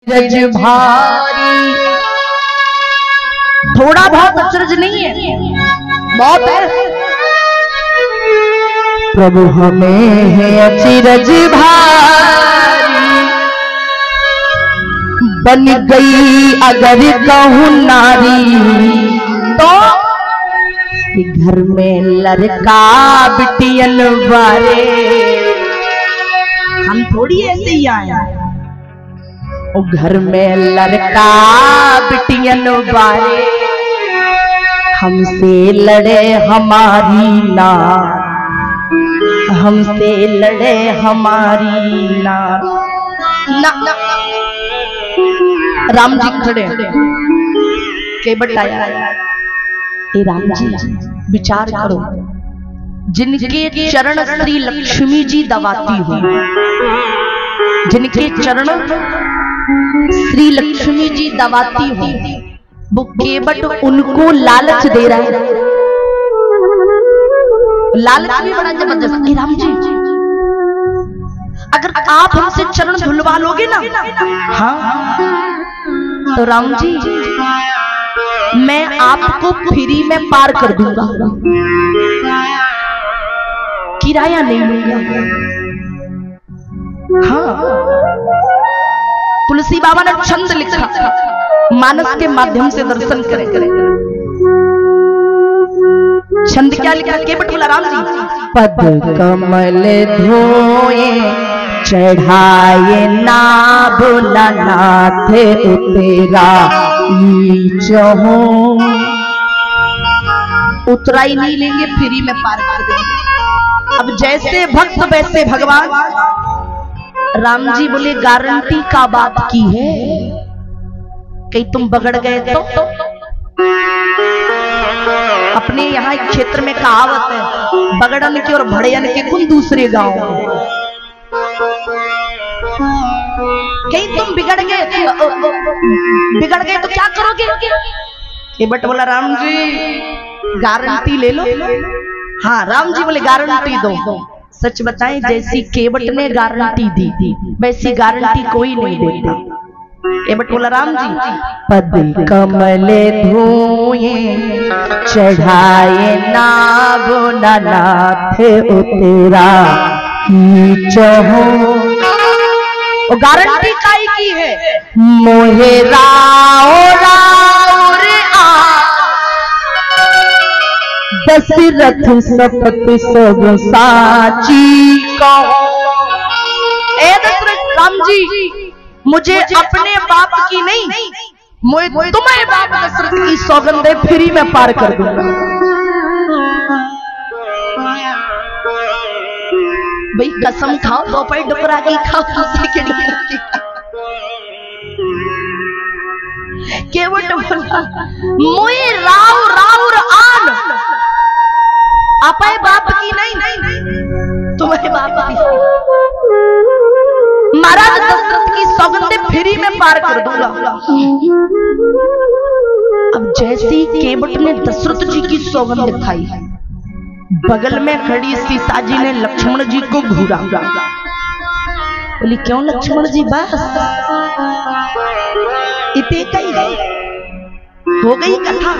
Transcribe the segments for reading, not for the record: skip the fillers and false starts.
रज भारी। थोड़ा बहुत अचरज नहीं है, बहुत है। प्रभु हमें है अचरज भारी, बन गई अगर कहूं नारी तो घर में लड़का बिटियन वारे। हम थोड़ी ऐसे ही आए, ओ घर में लड़का बिटियन वारे, हमसे लड़े हमारी नार, हमसे लड़े हमारी नार। ना, ना, राम जी खड़े के बताया, ए राम जी विचार करो, जिनके चरण श्री लक्ष्मी जी दबाती हो, जिनके चरण श्री लक्ष्मी जी दबाती हो, वो केवट उनको लालच दे रहा है। लालच भी बड़ा जबरदस्त। राम जी अगर आप हमसे चरण धुलवा लोगे ना, हाँ, तो राम जी मैं आपको फ्री में पार कर दूंगा, किराया नहीं लूंगा। हाँ, तुलसी बाबा ने छंद लिखा, मानस के माध्यम से दर्शन करें। छंद क्या लिखा? केवट बोला, राम जी पद कमल धोए चढ़ाए नाभ नाथ तेरा चहो, उतरा ही नहीं लेंगे, फ्री में पार कर देंगे। अब जैसे भक्त वैसे भगवान। राम जी बोले गारंटी का बात की है, कहीं तुम बगड़ गए तो? अपने यहाँ एक क्षेत्र में कहावत है, बगड़न के और भड़यन के कुल दूसरे गांव। कहीं तुम बिगड़ गए तो क्या करोगे? केवट बोला, राम जी गारंटी ले लो। हाँ, राम जी बोले गारंटी दो। सच बताएं, जैसी केवट ने गारंटी दी थी वैसी गारंटी कोई नहीं देता। केवट बोला, राम जी पद कमल धोए चढ़ाए नाभ नाथ तेरा चहो, वो गारंटी काई की है? मोहे राव राव रे आ दशरथ सपत सब साची कहो। ए दशरथ, राम जी मुझे अपने बाप की नहीं, मुझे तुम्हारे बाप दशरथ की सौगंध फ्री में पार कर दूंगा। भाई कसम खाओ, दो पैर डुकरा की खाओ, दूसरे के डुकरा की खाओ। केवट बोला, मुझे राव राव आन, अपने बाप की नहीं, तुम्हारे बाप की। महाराज दशरथ की सौगंधे फ्री में पार कर दूंगा। अब जैसी केवट ने दशरथ जी की सौगंध खाई, बगल में खड़ी सीता जी ने लक्ष्मण जी को घूरा। बोली, क्यों लक्ष्मण जी, बस इतने कही हो गई कथा।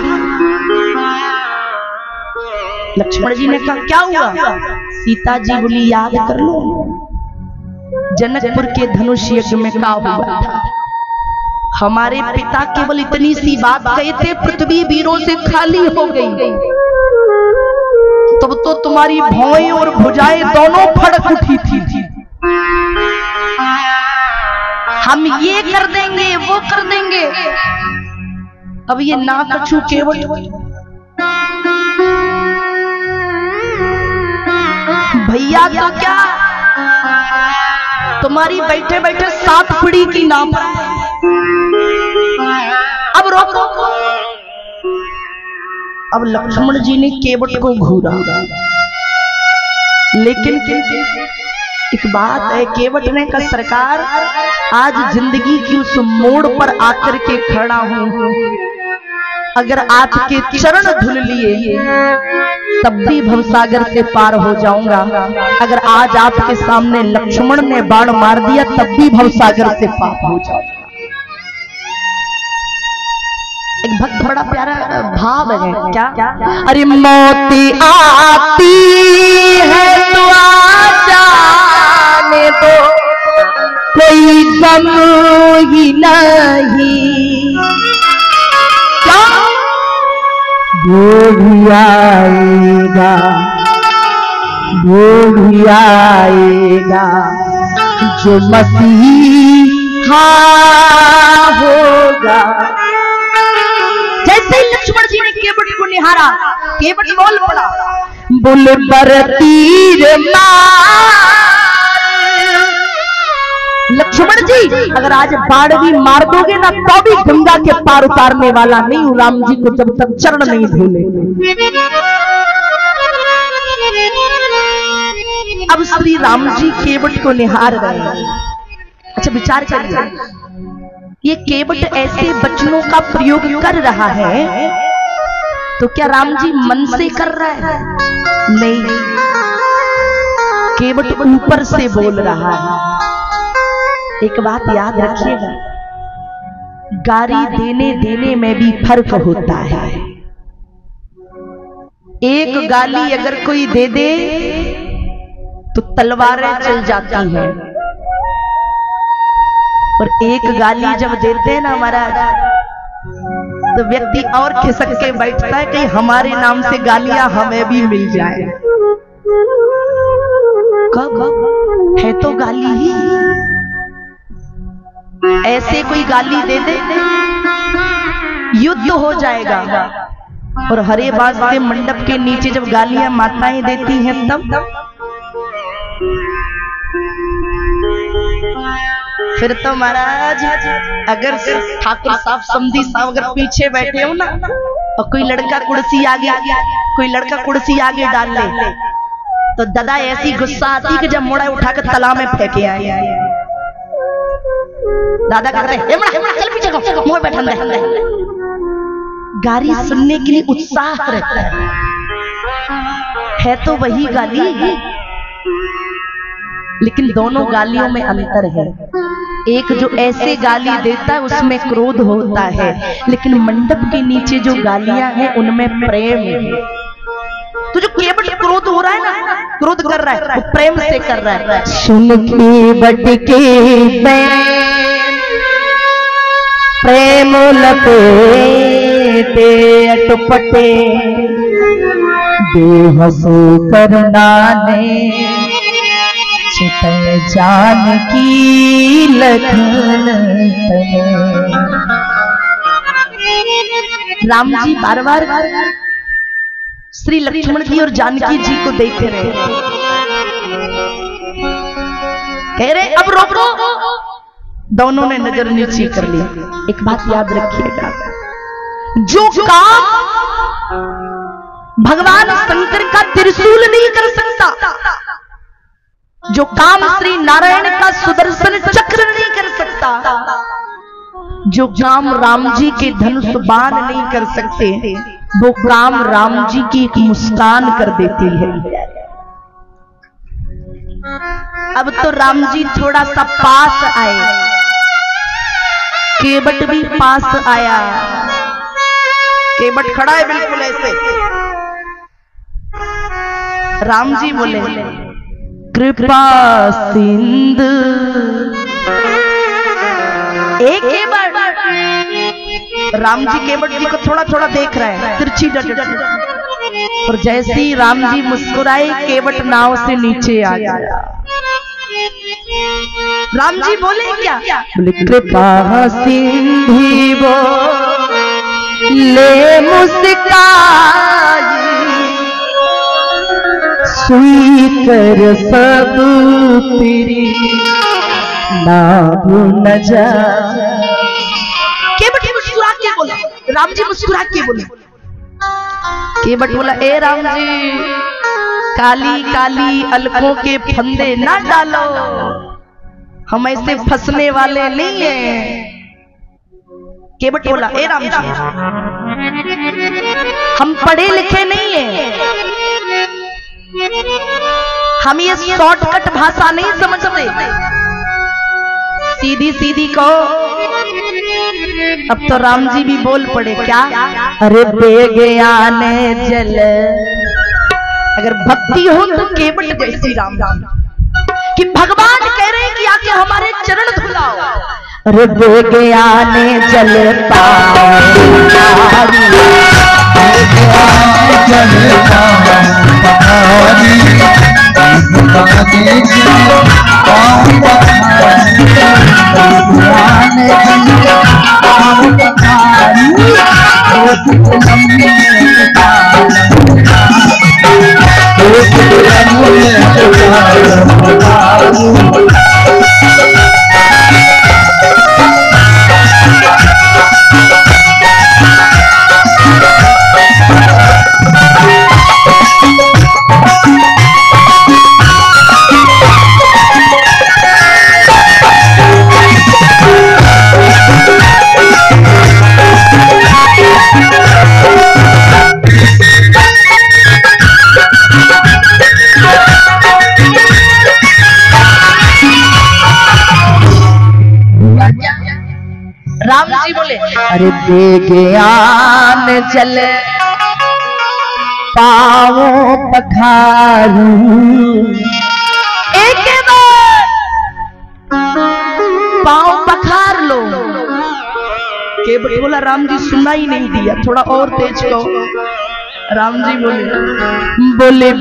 लक्ष्मण जी ने कहा, क्या हुआ? सीता जी बोली, याद कर लो जनकपुर के धनुष यज्ञ में क्या हुआ था। हमारे पिता केवल इतनी सी बात कहे थे, पृथ्वी वीरों से खाली हो गई, तब तो तुम्हारी भौएं और भुजाएं दोनों फड़क उठी थी। हम ये कर देंगे, वो कर देंगे। अब ये ना कछु केवट भैया तो क्या, तुम्हारी बैठे बैठे 7 पीढ़ी की नाम। अब रोको। अब लक्ष्मण जी ने केवट को घूरा, लेकिन एक बात है, केवट ने कहा, सरकार आज जिंदगी की उस मोड़ पर आकर के खड़ा हूं, अगर आपके चरण धुल लिए तब भी भवसागर से पार हो जाऊंगा। अगर आज आपके सामने लक्ष्मण ने बाण मार दिया तब भी भवसागर से पार हो जाऊंगा। एक भक्त बड़ा प्यारा भाव है क्या, अरे मौत आती है तो आ जाने दो, कोई गम ही नहीं, क्या वो भी आएगा, वो भी आएगा जो मसीहा होगा। जैसे ही लक्ष्मण जी ने केवट को निहारा, केवट बोल पड़ा, बोले बर तीर मार। लक्ष्मण जी अगर आज बाढ़ भी मार दोगे ना तो भी गंगा के पार उतारने वाला नहीं हूं राम जी को जब तक चरण नहीं धोले। अब श्री राम जी केवट को निहार रहे हैं। अच्छा विचार करिए, ये केवट ऐसे वचनों का प्रयोग कर रहा है तो क्या राम जी मन से कर रहा है? नहीं, केवट ऊपर से बोल रहा है। एक बात याद रखिएगा, गाली देने देने में भी फर्क होता है। एक गाली अगर कोई दे दे तो तलवारें चल जाती हैं, और एक गाली जब देते हैं ना महाराज तो व्यक्ति और खिसक के बैठता है कि हमारे नाम से गालियां हमें भी मिल जाए। कब है तो गाली ही, ऐसे कोई गाली दे दे युद्ध हो जाएगा। और हरे बाज के मंडप के नीचे जब गालियां माताएं देती हैं तब फिर तो महाराज अगर ठाकुर साहब समधी साहब अगर पीछे बैठे हो ना और कोई लड़का कुर्सी आगे डाल ले तो दादा ऐसी गुस्सा आती कि जब मोड़ा उठाकर तालाब में फेंके आए। दादा कहते हैं चल पीछे को मुंह बैठा दे। गाली सुनने के लिए उत्साह रहता है तो वही गाली, लेकिन दोनों गालियों में अंतर है। एक जो ऐसे गाली देता है उसमें क्रोध होता है, लेकिन मंडप के नीचे जो गालियां हैं उनमें प्रेम है। तो जो केवट क्रोध हो रहा है ना, क्रोध कर रहा है, वो प्रेम से कर रहा है। सुन केवट के प्रेम लपेटे अटपटे बेहसो करना ने चितन जान की लखन। राम जी बार बार श्री लक्ष्मण जी और जानकी जी को देख रहे, कह रहे अब रोको। दोनों ने नजर नीची कर ली। एक बात याद रखिएगा, जो काम भगवान शंकर का त्रिशूल नहीं कर सकता, जो काम श्री नारायण का सुदर्शन चक्र नहीं कर सकता, जो काम राम जी के धनुष बाण नहीं कर सकते, वो काम राम जी की एक मुस्कान कर देती है। अब तो राम जी थोड़ा सा पास आए, केवट भी पास आया। केवट खड़ा है बिल्कुल ऐसे। राम जी बोले कृपा सिंधु। एक केवट, राम जी केवट जी को थोड़ा थोड़ा देख रहे हैं तिरछी नजर, और जैसे ही राम जी मुस्कुराए केवट नाव से नीचे आ गया। राम जी बोले क्या? बोले कृपा सिंधि वो ले मुस्काई, स्वीकर सब तेरी नाम न जा। केवट मुस्कुरा के बोला, राम जी मुस्कुरा के बोले। केवट बोला ए राम जी, काली काली अलकों के फंदे ना डालो, हम ऐसे फंसने वाले नहीं हैं। केवट बोला ए राम जी, हम पढ़े लिखे नहीं हैं, हम ये शॉर्टकट भाषा नहीं समझते। सीधी सीधी कहो अब तो राम जी भी बोल पड़े, क्या? अरे बेगयाने जल। अगर भक्ति हो तो केवट जैसी राम राम, कि भगवान कह रहे हैं कि आके हमारे चरण धुलाओ। अरे बेगयाने जल पारी, राम जी बोले अरे बेगयान चल पाओ पखारू। एक बार पाओ पखार लो। केवट बोला राम जी सुना ही नहीं दिया, थोड़ा और तेज कहो। राम जी बोले